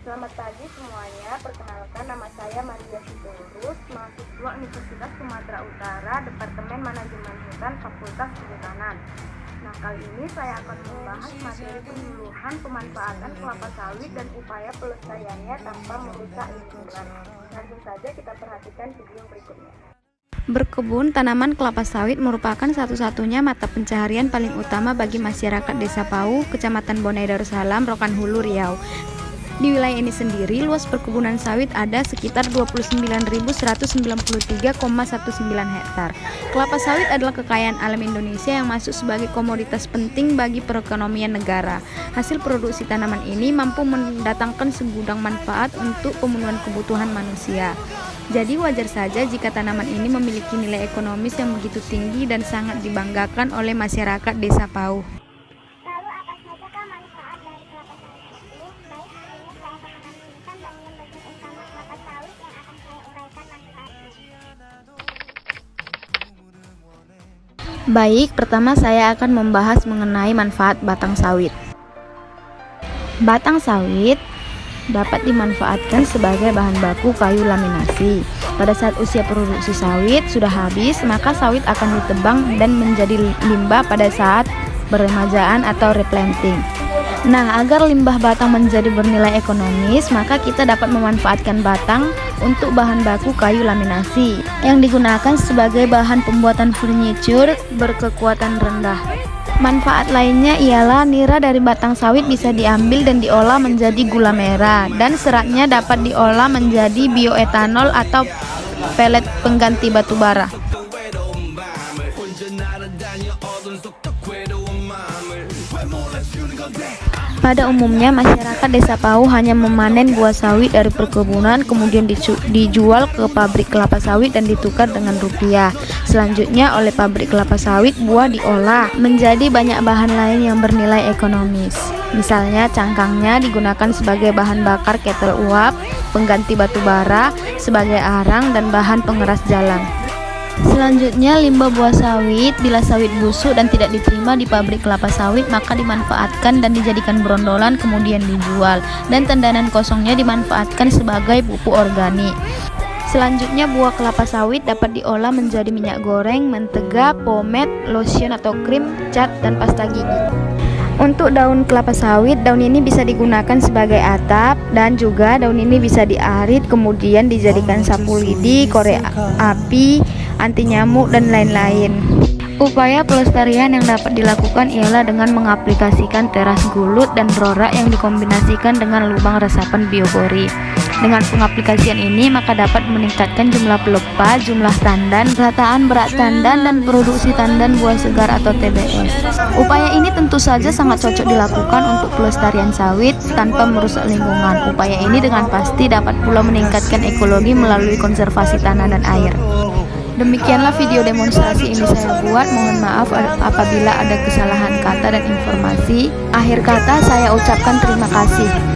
Selamat pagi semuanya, perkenalkan nama saya Maria Sitorus, mahasiswa Universitas Sumatera Utara, Departemen Manajemen Hutan, Fakultas Kehutanan. Nah, kali ini saya akan membahas materi penyuluhan pemanfaatan kelapa sawit dan upaya pelestariannya tanpa merusak lingkungan. Langsung saja kita perhatikan video berikutnya. Berkebun tanaman kelapa sawit merupakan satu-satunya mata pencaharian paling utama bagi masyarakat Desa Pau, Kecamatan Bonai Darussalam, Rokan Hulu, Riau. Di wilayah ini sendiri, luas perkebunan sawit ada sekitar 29.193,19 hektar. Kelapa sawit adalah kekayaan alam Indonesia yang masuk sebagai komoditas penting bagi perekonomian negara. Hasil produksi tanaman ini mampu mendatangkan segudang manfaat untuk pemenuhan kebutuhan manusia. Jadi wajar saja jika tanaman ini memiliki nilai ekonomis yang begitu tinggi dan sangat dibanggakan oleh masyarakat Desa Pau. Lalu apa sajakah manfaat dari kelapa sawit itu? Baik, ini saya akan menampilkan bagian-bagian utama kelapa sawit yang akan saya uraikan manfaatnya. Baik, pertama saya akan membahas mengenai manfaat batang sawit. Batang sawit dapat dimanfaatkan sebagai bahan baku kayu laminasi. Pada saat usia produksi sawit sudah habis, maka sawit akan ditebang dan menjadi limbah pada saat beremajaan atau replanting. Nah, agar limbah batang menjadi bernilai ekonomis, maka kita dapat memanfaatkan batang untuk bahan baku kayu laminasi yang digunakan sebagai bahan pembuatan furniture berkekuatan rendah. Manfaat lainnya ialah nira dari batang sawit bisa diambil dan diolah menjadi gula merah, dan seratnya dapat diolah menjadi bioetanol atau pelet pengganti batu bara. Pada umumnya, masyarakat Desa Pau hanya memanen buah sawit dari perkebunan, kemudian dijual ke pabrik kelapa sawit dan ditukar dengan rupiah. Selanjutnya, oleh pabrik kelapa sawit, buah diolah menjadi banyak bahan lain yang bernilai ekonomis. Misalnya, cangkangnya digunakan sebagai bahan bakar ketel uap, pengganti batu bara, sebagai arang, dan bahan pengeras jalan. Selanjutnya, limbah buah sawit, bila sawit busuk dan tidak diterima di pabrik kelapa sawit, maka dimanfaatkan dan dijadikan brondolan kemudian dijual, dan tendanan kosongnya dimanfaatkan sebagai pupuk organik. Selanjutnya, buah kelapa sawit dapat diolah menjadi minyak goreng, mentega, pomade, lotion atau krim, cat, dan pasta gigi. Untuk daun kelapa sawit, daun ini bisa digunakan sebagai atap, dan juga daun ini bisa diarit kemudian dijadikan sapu lidi, korek api, anti nyamuk, dan lain-lain. Upaya pelestarian yang dapat dilakukan ialah dengan mengaplikasikan teras gulut dan rorak yang dikombinasikan dengan lubang resapan biobori. Dengan pengaplikasian ini, maka dapat meningkatkan jumlah pelepah, jumlah tandan, rataan berat tandan, dan produksi tandan buah segar atau TBS. Upaya ini tentu saja sangat cocok dilakukan untuk pelestarian sawit tanpa merusak lingkungan. Upaya ini dengan pasti dapat pula meningkatkan ekologi melalui konservasi tanah dan air. Demikianlah video demonstrasi ini saya buat. Mohon maaf apabila ada kesalahan kata dan informasi. Akhir kata saya ucapkan terima kasih.